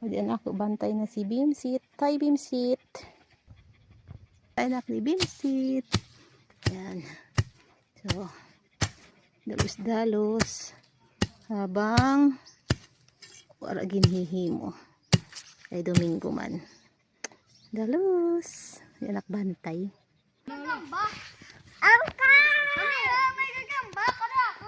O di anak, bantay na si Bimsit. Hi Bimsit. Anak ni Bimsit. Yan. So, dalos-dalos. Habang wala ginhihimo. Ay Domingo man. Dalos. Yan anak bantay. Gagamba! Angka! May gagamba para ako!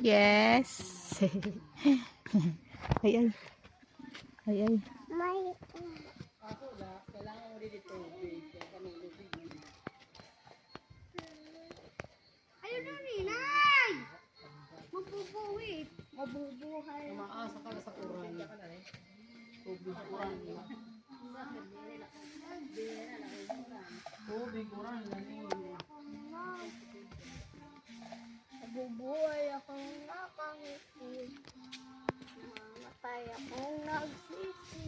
Yes. Ay ay. Ay ay. May... Ayun na ninay! Mabubuhay! Mabubuhay! Maasa ka sa kurang. Tubig kurang. Tubig kurang. Mabubuhay akong nakangiti. Mamatay akong nagsisisi.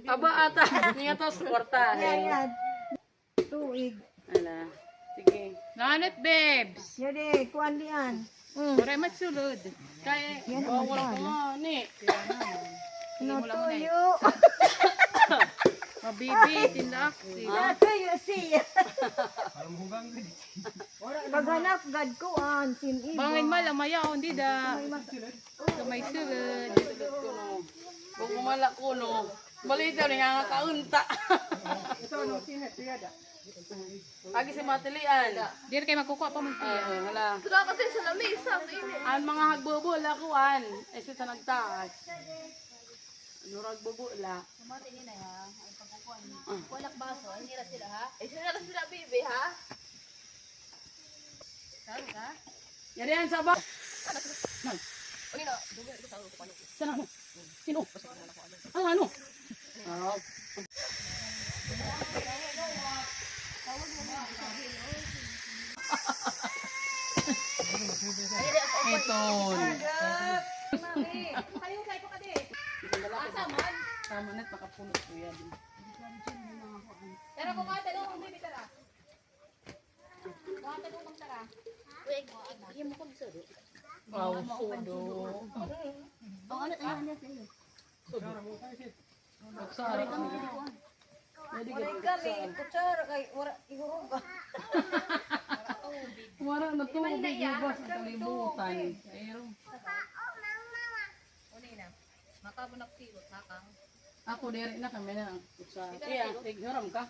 Aba ata. Niya to suporta. Tuig. Ala. Sige. Nanit, babes. Yari, kuan diyan. Pure matsulod. Kaya. Yan Oh, naman wala pala. ko. Ni. No tuyo. Mabibi, tindak. No tuyo siya. Paghanap gad ko an sin iba. Bangin malamaya, hindi da. Kamay sulod. Kung kumala ko no. Balita ni nga kaunta. Agi si matilian. Di rin kayo magkukuha pa mong tiya. Wala. Tura kasi sa lamisa. Ang mga hagbubula kuan. Ay sa nagtaas. Ano hagbubula? Walak baso. Hindi na sila ha? Eh sila na sila bibi ha? Saan ka? Yari yan sa ba? Uy na. Dugo ito sa ulo. Sana ano? Sino? Ang ano? Oh. Eton. Kayo kay ko kadi. Asa man? Tama na't makapulot ko yan. Tara ko kate do bibi tara. Kate do mang tara. Uy, igi mo ko biso do. Wow, sudo. Ang ano niya sa'yo? Magsara ka nila. Kami kutsara kay wala ihuruga. Wala na tubig iba sa kalibutan. Ayun. Unina. Makabunak silot hakang. Ako diri na kami na. Sa iya, tighuram ka.